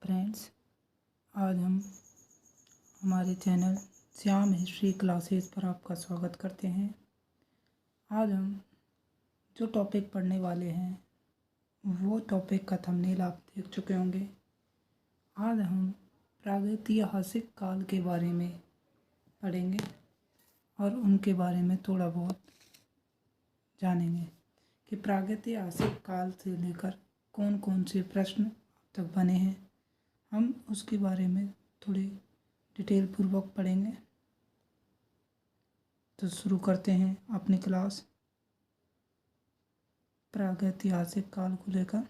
Friends, आज हम हमारे चैनल श्याम हिस्ट्री क्लासेस पर आपका स्वागत करते हैं। आज हम जो टॉपिक पढ़ने वाले हैं वो टॉपिक का थंबनेल आप देख चुके होंगे। आज हम प्रागैतिहासिक काल के बारे में पढ़ेंगे और उनके बारे में थोड़ा बहुत जानेंगे कि प्रागैतिहासिक काल से लेकर कौन कौन से प्रश्न अब तक बने हैं। हम उसके बारे में थोड़ी डिटेल पूर्वक पढ़ेंगे। तो शुरू करते हैं अपनी क्लास प्रागैतिहासिक काल को लेकर।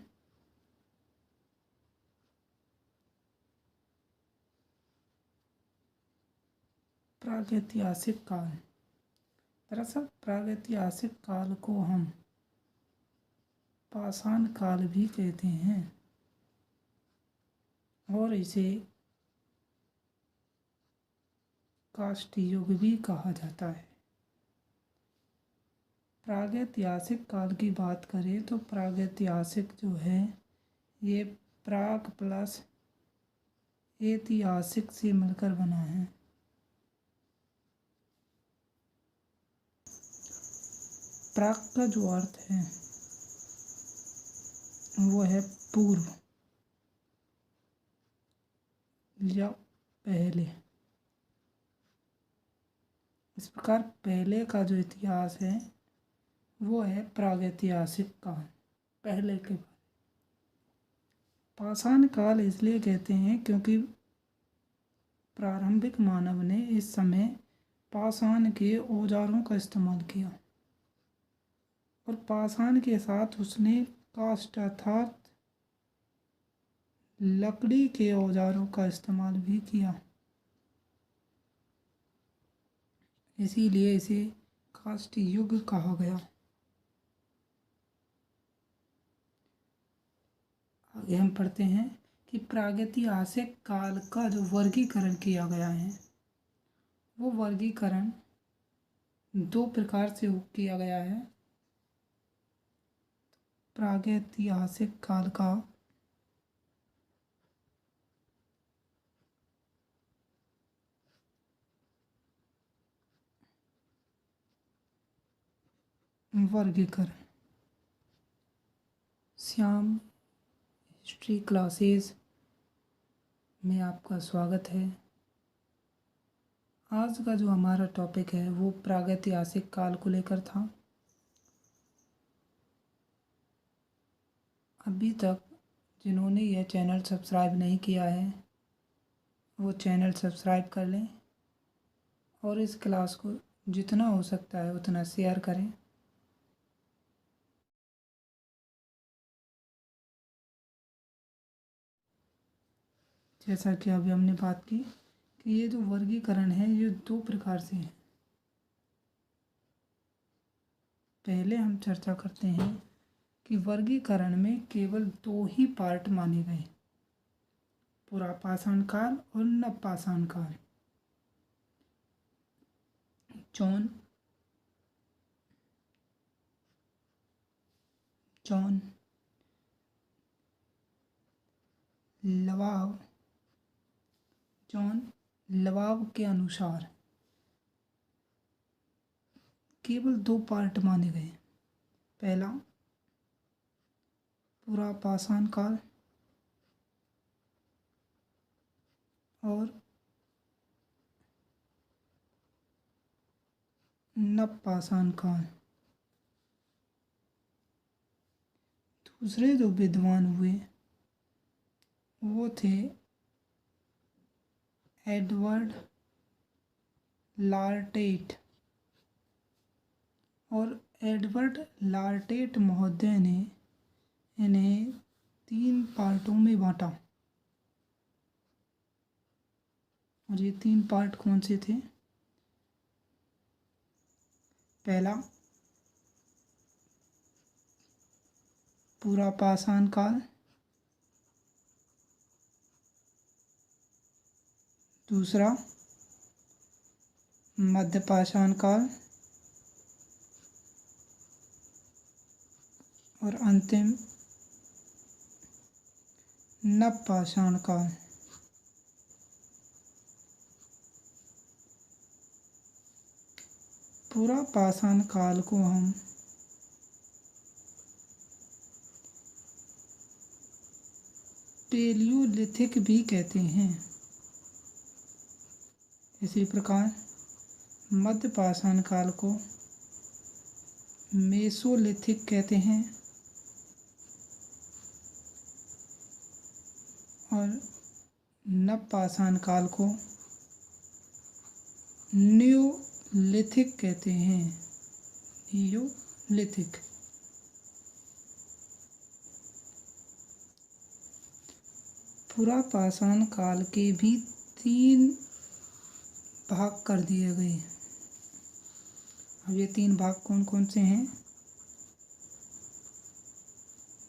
प्रागैतिहासिक काल, दरअसल प्रागैतिहासिक काल को हम पाषाण काल भी कहते हैं और इसे काष्ठ युग भी कहा जाता है। प्रागैतिहासिक काल की बात करें तो प्रागैतिहासिक जो है ये प्राग प्लस ऐतिहासिक से मिलकर बना है। प्राग का जो अर्थ है वो है पूर्व या पहले। इस प्रकार पहले का जो इतिहास है वो है प्रागैतिहासिक काल, पहले के बारे। पाषाण काल इसलिए कहते हैं क्योंकि प्रारंभिक मानव ने इस समय पाषाण के औजारों का इस्तेमाल किया और पाषाण के साथ उसने काष्ठ अर्थात लकड़ी के औजारों का इस्तेमाल भी किया, इसीलिए इसे काष्ठ युग कहा गया। आगे हम पढ़ते हैं कि प्रागैतिहासिक काल का जो वर्गीकरण किया गया है वो वर्गीकरण दो प्रकार से किया गया है। प्रागैतिहासिक काल का वर्गीकरण। श्याम हिस्ट्री क्लासेस में आपका स्वागत है। आज का जो हमारा टॉपिक है वो प्रागैतिहासिक काल को लेकर था। अभी तक जिन्होंने यह चैनल सब्सक्राइब नहीं किया है वो चैनल सब्सक्राइब कर लें और इस क्लास को जितना हो सकता है उतना शेयर करें। जैसा कि अभी हमने बात की कि ये जो वर्गीकरण है ये दो प्रकार से है। पहले हम चर्चा करते हैं कि वर्गीकरण में केवल दो ही पार्ट माने गए, पुरापाषाण काल और नवपाषाण काल। जॉन लवाब के अनुसार केवल दो पार्ट माने गए। पहला पुरापाषाण काल और नवपाषाण काल। दूसरे जो विद्वान हुए वो थे एडवर्ड लार्टेट, और एडवर्ड लार्टेट महोदय ने इन्हें तीन पार्टों में बांटा। और ये तीन पार्ट कौन से थे? पहला पुरापाषाण काल, दूसरा मध्यपाषाण काल और अंतिम नवपाषाण काल। पुरापाषाण काल को हम पेलियोलिथिक भी कहते हैं। इसी प्रकार मध्यपाषाण काल को मेसोलिथिक कहते हैं और नवपाषाण काल को नियोलिथिक कहते हैं। नियोलिथिक। पुरापाषाण काल के भी 3 भाग कर दिए गए। अब ये 3 भाग कौन कौन से हैं,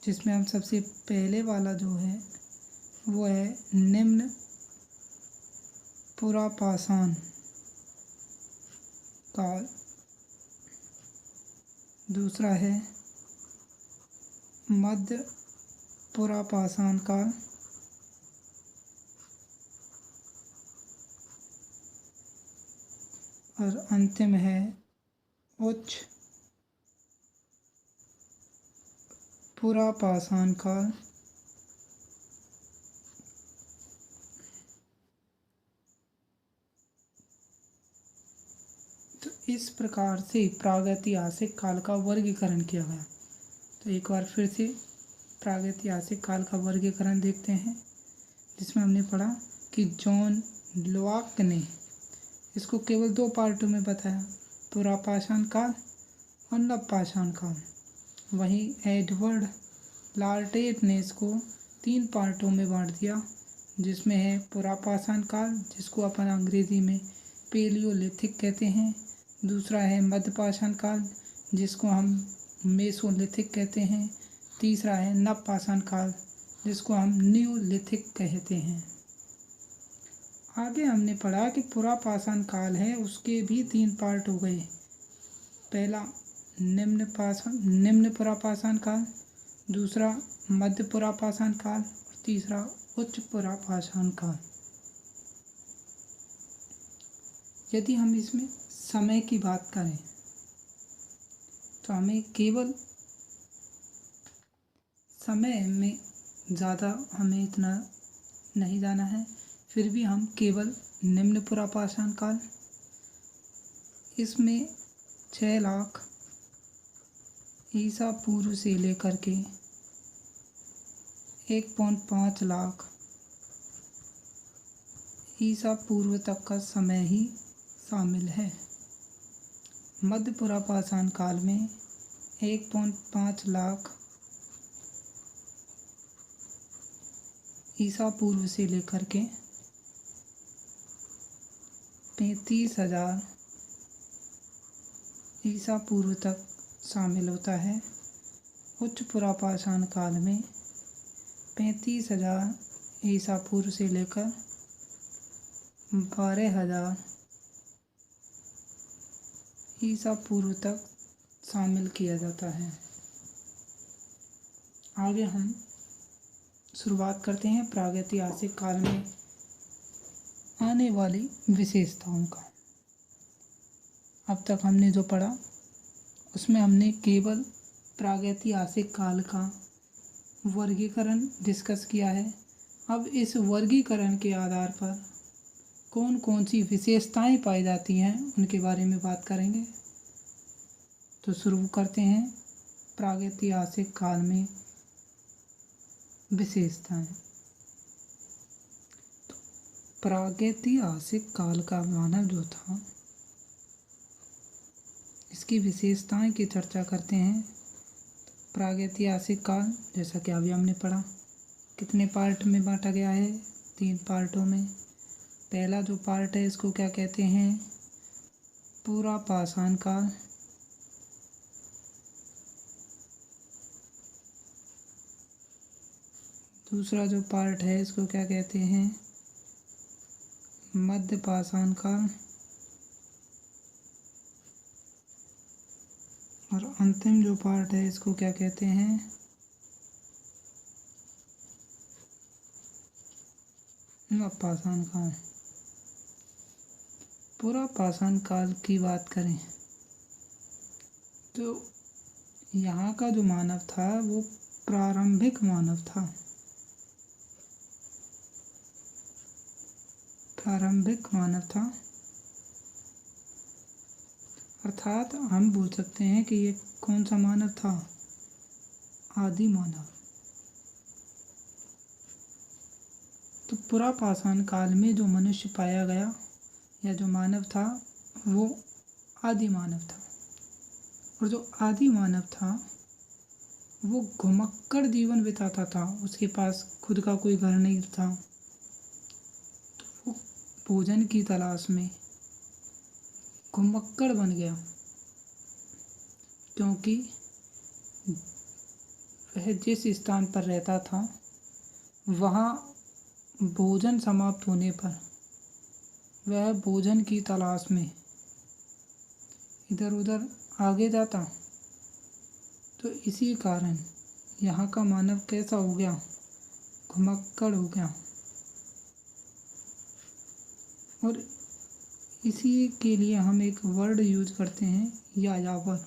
जिसमें हम सबसे पहले वाला जो है वो है निम्न पुरापाषाण काल। दूसरा है मध्य पुरापाषाण काल। और अंतिम है उच्च पुरापाषाण काल। तो इस प्रकार से प्रागैतिहासिक काल का वर्गीकरण किया गया। तो एक बार फिर से प्रागैतिहासिक काल का वर्गीकरण देखते हैं, जिसमें हमने पढ़ा कि जॉन लॉक ने इसको केवल 2 पार्टों में बताया, पुरापाषाण काल और नवपाषाण काल। वहीं एडवर्ड लार्टेट ने इसको 3 पार्टों में बांट दिया, जिसमें है पुरापाषाण काल, जिसको अपन अंग्रेजी में पेलियोलिथिक कहते हैं। दूसरा है मध्यपाषाण काल, जिसको हम मेसोलिथिक कहते हैं। तीसरा है नवपाषाण काल, जिसको हम नियोलिथिक कहते हैं। आगे हमने पढ़ा कि पुरापाषाण काल है उसके भी 3 पार्ट हो गए। पहला निम्न पुरापाषाण काल, दूसरा मध्य पुरापाषाण काल और तीसरा उच्च पुरापाषाण काल। यदि हम इसमें समय की बात करें तो हमें केवल समय में ज़्यादा हमें इतना नहीं जाना है, फिर भी हम केवल निम्न पुरापाषाण काल, इसमें 6 लाख ईसा पूर्व से लेकर के 1.5 लाख ईसा पूर्व तक का समय ही शामिल है। मध्य पुरापाषाण काल में 1.5 लाख ईसा पूर्व से लेकर के 35,000 ईसा पूर्व तक शामिल होता है। उच्च पुरापाषाण काल में 35,000 ईसा पूर्व से लेकर 12,000 ईसा पूर्व तक शामिल किया जाता है। आगे हम शुरुआत करते हैं प्रागैतिहासिक काल में आने वाली विशेषताओं का। अब तक हमने जो पढ़ा उसमें हमने केवल प्रागैतिहासिक काल का वर्गीकरण डिस्कस किया है। अब इस वर्गीकरण के आधार पर कौन कौन सी विशेषताएं पाई जाती हैं उनके बारे में बात करेंगे। तो शुरू करते हैं प्रागैतिहासिक काल में विशेषताएं। प्रागैतिहासिक काल का मानव जो था, इसकी विशेषताएं की चर्चा करते हैं। प्रागैतिहासिक काल जैसा कि अभी हमने पढ़ा कितने पार्ट में बांटा गया है, 3 पार्टों में। पहला जो पार्ट है इसको क्या कहते हैं, पुरापाषाण काल। दूसरा जो पार्ट है इसको क्या कहते हैं, मध्यपाषाण काल। और अंतिम जो पार्ट है इसको क्या कहते हैं, पाषाण काल। पूरा पाषाण काल की बात करें तो यहाँ का जो मानव था वो प्रारंभिक मानव था। प्रारंभिक मानव था, अर्थात हम बोल सकते हैं कि ये कौन सा मानव था? आदि मानव। तो पूरा पाषाण काल में जो मनुष्य पाया गया या जो मानव था वो आदि मानव था। और जो आदि मानव था वो घुमक्कड़ जीवन बिताता था। उसके पास खुद का कोई घर नहीं था, तो वो भोजन की तलाश में घुमक्कड़ बन गया, क्योंकि वह जिस स्थान पर रहता था वहाँ भोजन समाप्त होने पर वह भोजन की तलाश में इधर उधर आगे जाता। तो इसी कारण यहाँ का मानव कैसा हो गया? घुमक्कड़ हो गया। और इसी के लिए हम एक वर्ड यूज करते हैं यायावर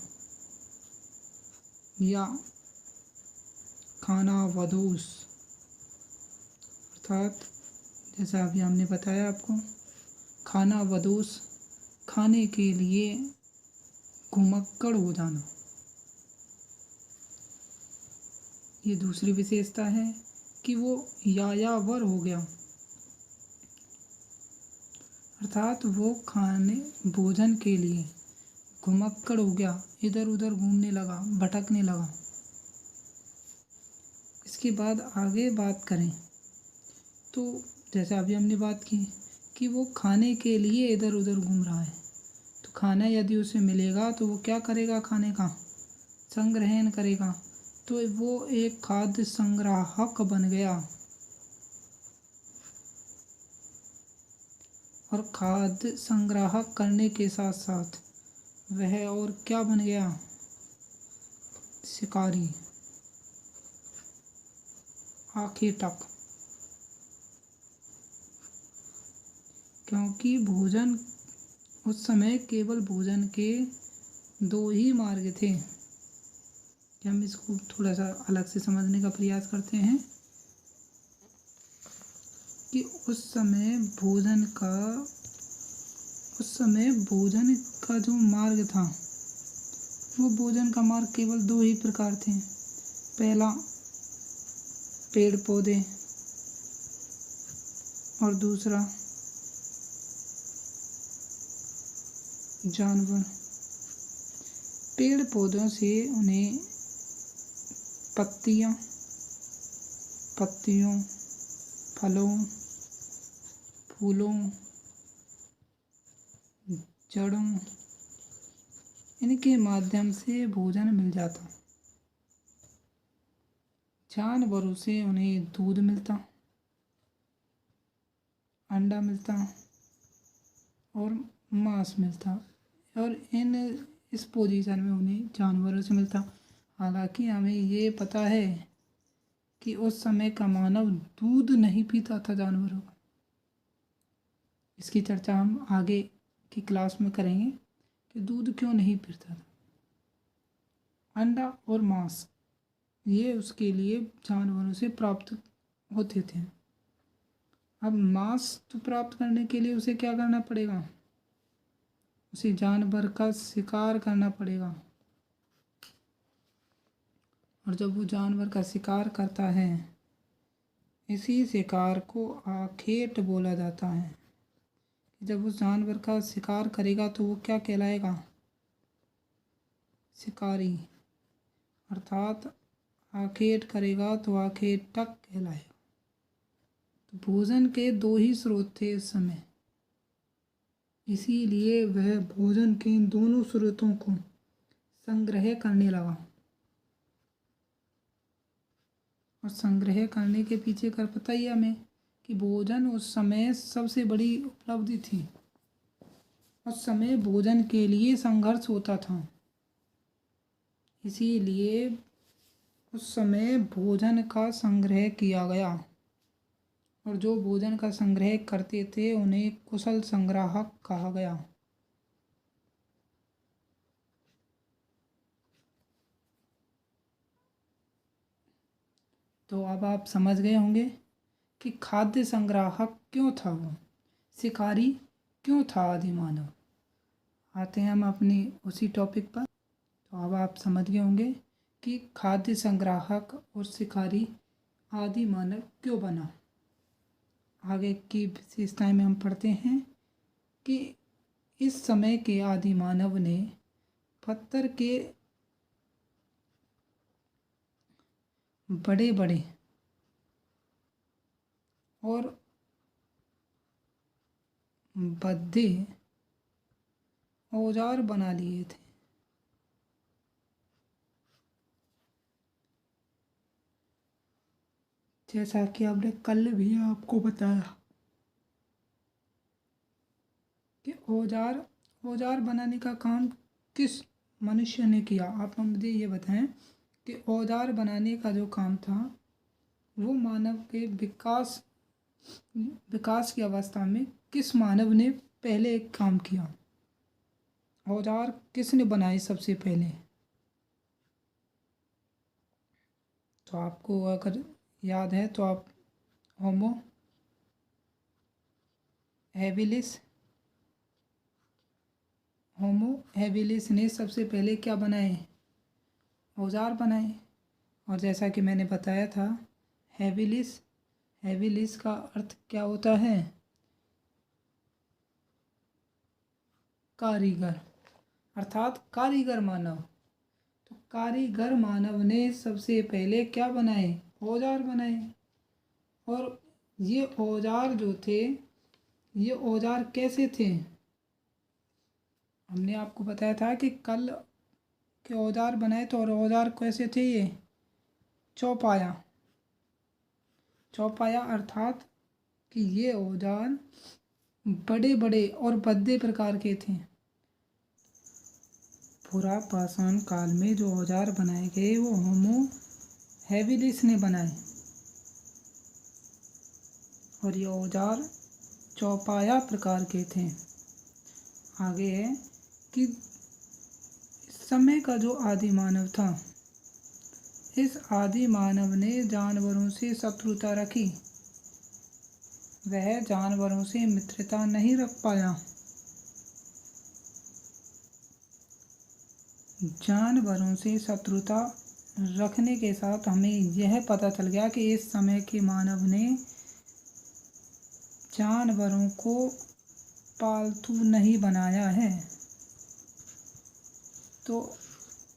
या खानाबदोश, अर्थात जैसा अभी हमने बताया आपको, खानाबदोश खाने के लिए घुमक्कड़ हो जाना। ये दूसरी विशेषता है कि वो यायावर हो गया, अर्थात वो खाने भोजन के लिए घुमक्कड़ हो गया, इधर उधर घूमने लगा, भटकने लगा। इसके बाद आगे बात करें तो जैसा अभी हमने बात की कि वो खाने के लिए इधर उधर घूम रहा है, तो खाना यदि उसे मिलेगा तो वो क्या करेगा? खाने का संग्रहण करेगा। तो वो एक खाद्य संग्राहक बन गया। और खाद्य संग्राहक करने के साथ साथ वह और क्या बन गया? शिकारी, आखेटक। क्योंकि भोजन उस समय केवल भोजन के दो ही मार्ग थे। कि हम इसको थोड़ा सा अलग से समझने का प्रयास करते हैं कि उस समय भोजन का जो मार्ग था वो भोजन का मार्ग केवल दो ही प्रकार थे। पहला पेड़ पौधे और दूसरा जानवर। पेड़ पौधों से उन्हें पत्तियों, फलों, फूलों, जड़ों, इनके माध्यम से भोजन मिल जाता। जानवरों से उन्हें दूध मिलता, अंडा मिलता और मांस मिलता। और इस पोजीशन में उन्हें जानवरों से मिलता। हालांकि हमें ये पता है कि उस समय का मानव दूध नहीं पीता था जानवरों का। इसकी चर्चा हम आगे की क्लास में करेंगे कि दूध क्यों नहीं पीता था। अंडा और मांस ये उसके लिए जानवरों से प्राप्त होते थे। अब मांस तो प्राप्त करने के लिए उसे क्या करना पड़ेगा? उसे जानवर का शिकार करना पड़ेगा। और जब वो जानवर का शिकार करता है, इसी शिकार को आखेट बोला जाता है। जब उस जानवर का शिकार करेगा तो वो क्या कहलाएगा? शिकारी। अर्थात आखेट करेगा तो आखेटक कहलाएगा। तो भोजन के दो ही स्रोत थे उस समय, इसीलिए वह भोजन के इन दोनों स्रोतों को संग्रह करने लगा। और संग्रह करने के पीछे कर पता ही हमें कि भोजन उस समय सबसे बड़ी उपलब्धि थी। उस समय भोजन के लिए संघर्ष होता था, इसीलिए उस समय भोजन का संग्रह किया गया। और जो भोजन का संग्रह करते थे उन्हें कुशल संग्राहक कहा गया। तो अब आप समझ गए होंगे कि खाद्य संग्राहक क्यों था, वो शिकारी क्यों था आदि मानव। आते हैं हम अपनी उसी टॉपिक पर। तो अब आप समझ गए होंगे कि खाद्य संग्राहक और शिकारी आदि मानव क्यों बना। आगे की विशेषताएं में हम पढ़ते हैं कि इस समय के आदि मानव ने पत्थर के बड़े बड़े और भद्दे औजार बना लिए थे। जैसा कि आपने कल भी आपको बताया कि औजार औजार बनाने का काम किस मनुष्य ने किया। आप मुझे ये बताएं कि औजार बनाने का जो काम था वो मानव के विकास की अवस्था में किस मानव ने पहले एक काम किया। औजार किसने बनाए सबसे पहले। तो आपको अगर याद है तो आप होमो हैबिलिस ने सबसे पहले क्या बनाए, औजार बनाए। और जैसा कि मैंने बताया था हैबिलिस का अर्थ क्या होता है, कारीगर, अर्थात कारीगर मानव। तो कारीगर मानव ने सबसे पहले क्या बनाए, औजार बनाए। और ये औजार जो थे, ये औजार कैसे थे, हमने आपको बताया था कि कल के औजार बनाए। तो और औजार कैसे थे, ये चौपाया अर्थात कि ये औजार बड़े बड़े और भद्दे प्रकार के थे। पुरापाषाण काल में जो औजार बनाए गए वो होमो हैबिलिस ने बनाए और ये औजार चौपाया प्रकार के थे। आगे है कि इस समय का जो आदि मानव था, इस आदि मानव ने जानवरों से शत्रुता रखी, वह जानवरों से मित्रता नहीं रख पाया। जानवरों से शत्रुता रखने के साथ हमें यह पता चल गया कि इस समय के मानव ने जानवरों को पालतू नहीं बनाया है। तो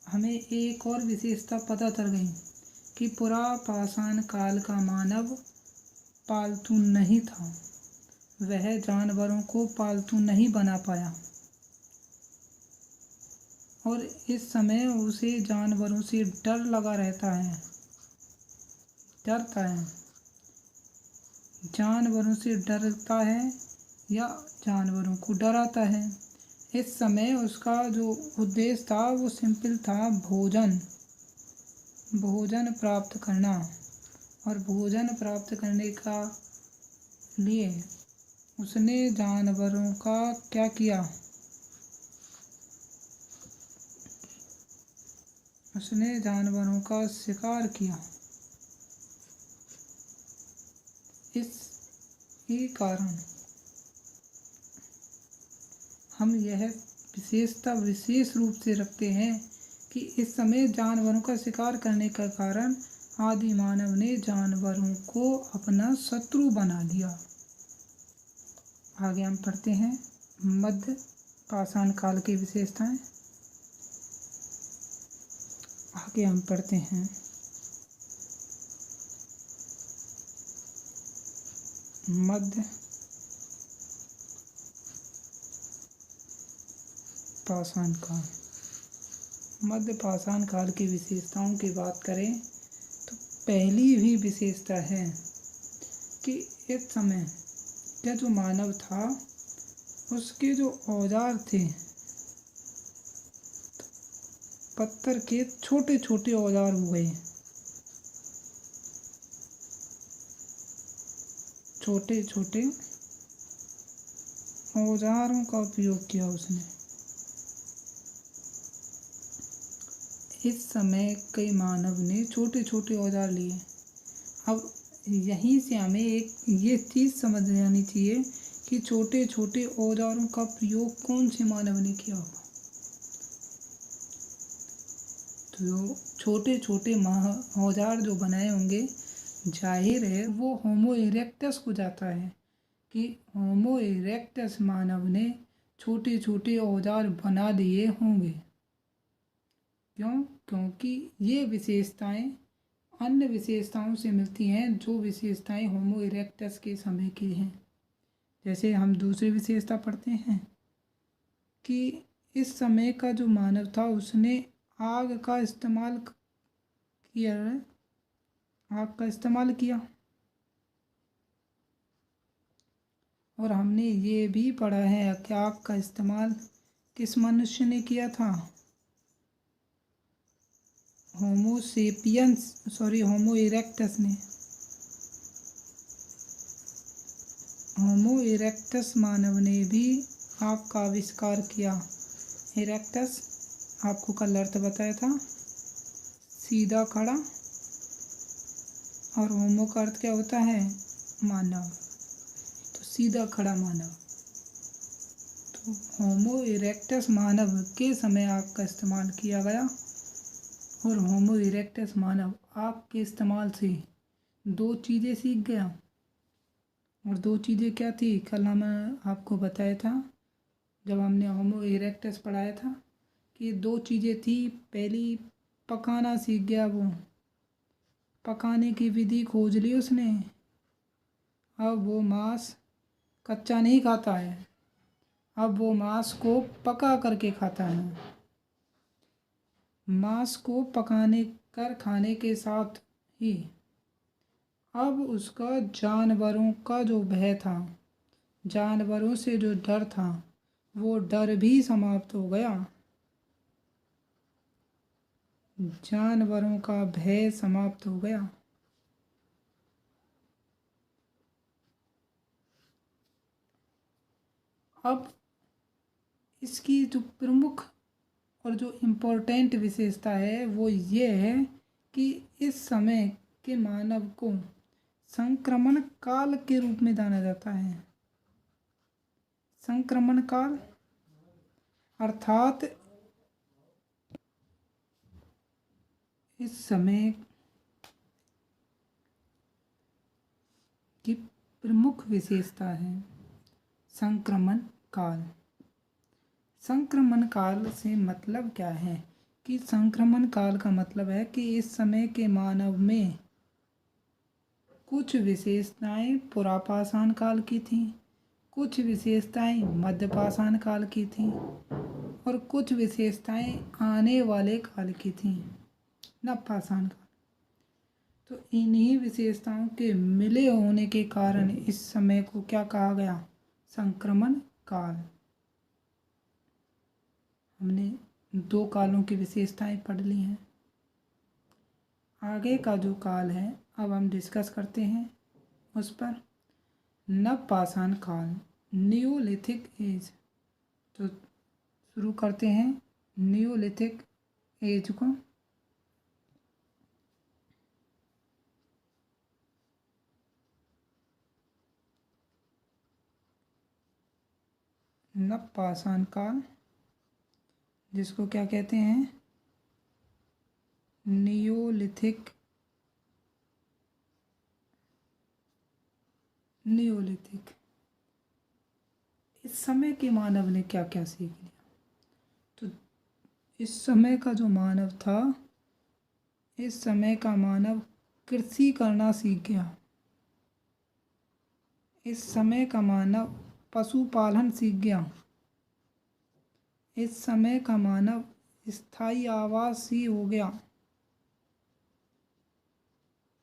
हमें एक और विशेषता पता चल गई कि पुरापाषाण काल का मानव पालतू नहीं था, वह जानवरों को पालतू नहीं बना पाया और इस समय उसे जानवरों से डर लगा रहता है, डरता है, जानवरों से डरता है या जानवरों को डराता है। इस समय उसका जो उद्देश्य था वो सिंपल था, भोजन प्राप्त करना। और भोजन प्राप्त करने का लिए उसने जानवरों का क्या किया, उसने जानवरों का शिकार किया। इसी कारण हम यह विशेषता विशेष रूप से रखते हैं कि इस समय जानवरों का शिकार करने का कारण आदि मानव ने जानवरों को अपना शत्रु बना लिया। आगे हम पढ़ते हैं मध्य पाषाण काल की विशेषताएं। आगे हम पढ़ते हैं मध्य पाषाण काल। मध्य पाषाण काल की विशेषताओं की बात करें तो पहली ही विशेषता है कि इस समय का जो मानव था उसके जो औजार थे पत्थर के छोटे छोटे औजार हो गए। छोटे छोटे औजारों का उपयोग किया उसने। इस समय कई मानव ने छोटे छोटे औजार लिए। अब यहीं से हमें एक ये चीज़ समझ आनी चाहिए कि छोटे छोटे औजारों का प्रयोग कौन से मानव ने किया होगा। तो छोटे छोटे औजार जो बनाए होंगे, जाहिर है वो होमो इरेक्टस को जाता है कि होमो इरेक्टस मानव ने छोटे छोटे औजार बना दिए होंगे। क्यों? क्योंकि ये विशेषताएं अन्य विशेषताओं से मिलती हैं जो विशेषताएं होमो इरेक्टस के समय की हैं। जैसे हम दूसरी विशेषता पढ़ते हैं कि इस समय का जो मानव था उसने आग का इस्तेमाल किया। और हमने ये भी पढ़ा है कि आग का इस्तेमाल किस मनुष्य ने किया था? होमो इरेक्टस ने। होमो इरेक्टस मानव ने भी आग का आविष्कार किया। इरेक्टस आपको कल अर्थ बताया था, सीधा खड़ा, और होमो का अर्थ क्या होता है? मानव। तो सीधा खड़ा मानव। तो होमो इरेक्टस मानव के समय आग का इस्तेमाल किया गया और होमो इरेक्टस मानव आग के इस्तेमाल से दो चीज़ें सीख गया। और दो चीज़ें क्या थी? कल हम आपको बताया था जब हमने होमो इरेक्टस पढ़ाया था कि दो चीज़ें थी। पहली, पकाना सीख गया, वो पकाने की विधि खोज ली उसने। अब वो मांस कच्चा नहीं खाता है, अब वो मांस को पका करके खाता है। मांस को खाने के साथ ही अब उसका जानवरों का जो भय था, जानवरों से जो डर था, वो डर भी समाप्त हो गया। जानवरों का भय समाप्त हो गया। अब इसकी जो प्रमुख और जो इम्पोर्टेंट विशेषता है वो ये है कि इस समय के मानव को संक्रमण काल के रूप में जाना जाता है। संक्रमण काल अर्थात इस समय की प्रमुख विशेषता है संक्रमण काल। संक्रमण काल से मतलब क्या है कि संक्रमण काल का मतलब है कि इस समय के मानव में कुछ विशेषताएं पुरापाषाण काल की थीं, कुछ विशेषताएं मध्यपाषाण काल की थीं और कुछ विशेषताएं आने वाले काल की थीं, नवपाषाण काल। तो इन्हीं विशेषताओं के मिले होने के कारण इस समय को क्या कहा गया? संक्रमण काल। हमने दो कालों की विशेषताएं पढ़ ली हैं। आगे का जो काल है अब हम डिस्कस करते हैं उस पर। नवपाषाण काल, नियोलिथिक एज। तो शुरू करते हैं नियोलिथिक एज को। नवपाषाण काल जिसको क्या कहते हैं? नियोलिथिक इस समय के मानव ने क्या क्या सीख लिया? तो इस समय का जो मानव था, इस समय का मानव कृषि करना सीख गया। इस समय का मानव पशुपालन सीख गया। इस समय का मानव स्थायी आवासी हो गया।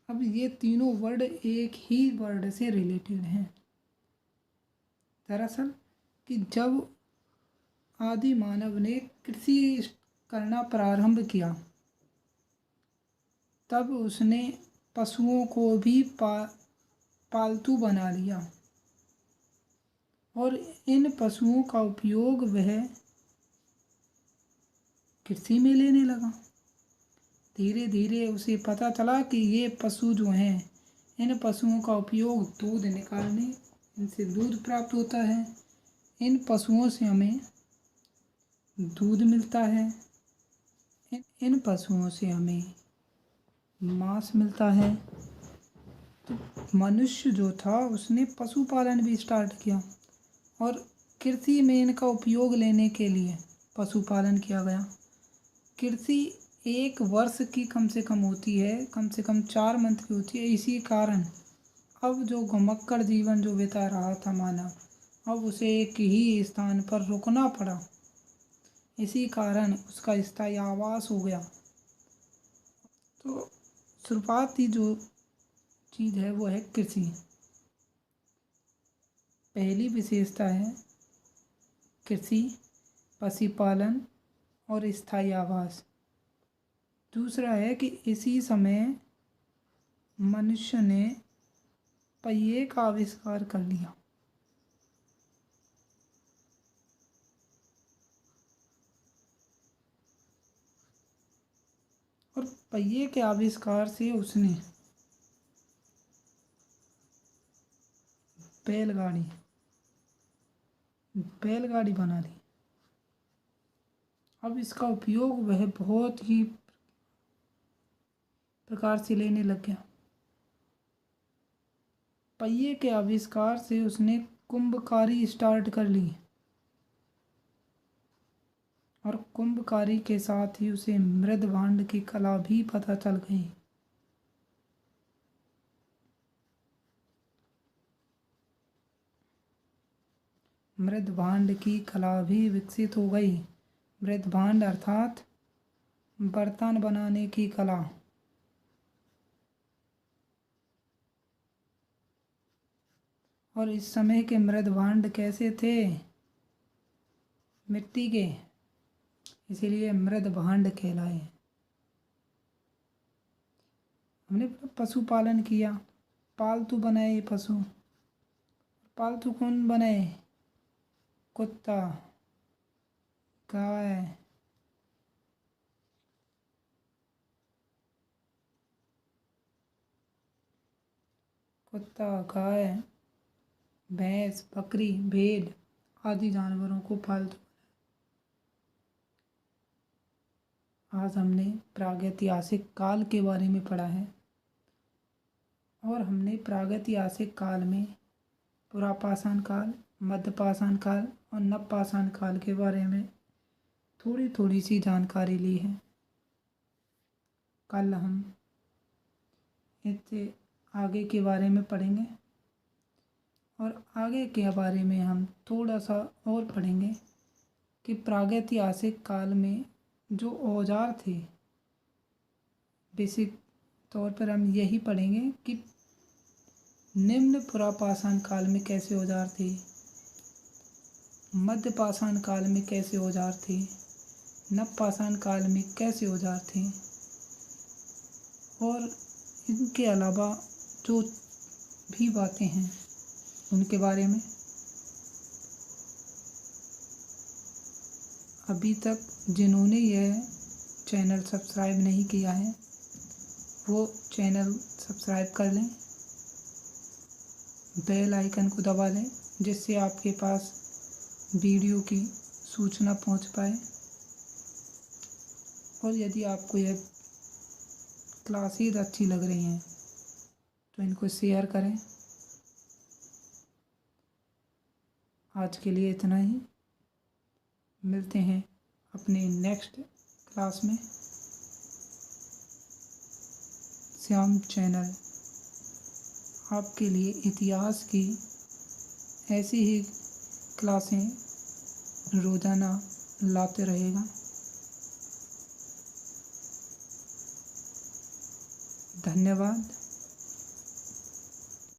अब ये तीनों वर्ड एक ही वर्ड से रिलेटेड हैं। दरअसल कि जब आदि मानव ने कृषि करना प्रारंभ किया तब उसने पशुओं को भी पालतू बना लिया और इन पशुओं का उपयोग वह कृषि में लेने लगा। धीरे धीरे उसे पता चला कि ये पशु जो हैं, इन पशुओं का उपयोग दूध निकालने, इनसे दूध प्राप्त होता है, इन पशुओं से हमें दूध मिलता है, इन पशुओं से हमें मांस मिलता है। तो मनुष्य जो था उसने पशुपालन भी स्टार्ट किया और कृषि में इनका उपयोग लेने के लिए पशुपालन किया गया। कृषि 1 वर्ष की कम से कम होती है, कम से कम 4 मंथ की होती है। इसी कारण अब जो घुमक्कड़ जीवन जो बिता रहा था मानव, अब उसे एक ही स्थान पर रुकना पड़ा। इसी कारण उसका स्थायी आवास हो गया। तो शुरुआती जो चीज़ है वो है कृषि। पहली विशेषता है कृषि, पशुपालन और स्थायी आवास। दूसरा है कि इसी समय मनुष्य ने पहिए का आविष्कार कर लिया। और पहिए के आविष्कार से उसने बैलगाड़ी बना ली। अब इसका उपयोग वह बहुत ही प्रकार से लेने लग गया। पहिए के आविष्कार से उसने कुंभकारी स्टार्ट कर ली और कुंभकारी के साथ ही उसे मृदभांड की कला भी पता चल गई। मृदभांड की कला भी विकसित हो गई। मृदभांड अर्थात बर्तन बनाने की कला। और इस समय के मृदभांड कैसे थे? मिट्टी के, इसीलिए मृदभांड कहलाए। हमने पशुपालन किया, पालतू बनाए पशु। पालतू कौन बनाए? कुत्ता, गाय, भैंस, बकरी, भेड़ आदि जानवरों को पालतू। आज हमने प्रागैतिहासिक काल के बारे में पढ़ा है और हमने प्रागैतिहासिक काल में पुरापाषाण काल, मध्यपाषाण काल और नवपाषाण काल के बारे में थोड़ी थोड़ी सी जानकारी ली है। कल हम इससे आगे के बारे में पढ़ेंगे और आगे के बारे में हम थोड़ा सा और पढ़ेंगे कि प्रागैतिहासिक काल में जो औजार थे, बेसिक तौर पर हम यही पढ़ेंगे कि निम्न पुरापाषाण काल में कैसे औजार थे, मध्यपाषाण काल में कैसे औजार थे, नवपाषाण काल में कैसे औजार थे और इनके अलावा जो भी बातें हैं उनके बारे में। अभी तक जिन्होंने यह चैनल सब्सक्राइब नहीं किया है वो चैनल सब्सक्राइब कर लें, बेल आइकन को दबा लें जिससे आपके पास वीडियो की सूचना पहुंच पाए। और यदि आपको यह क्लासेज अच्छी लग रही हैं तो इनको शेयर करें। आज के लिए इतना ही, मिलते हैं अपने नेक्स्ट क्लास में। श्याम चैनल आपके लिए इतिहास की ऐसी ही क्लासें रोज़ाना लाते रहेगा। धन्यवाद।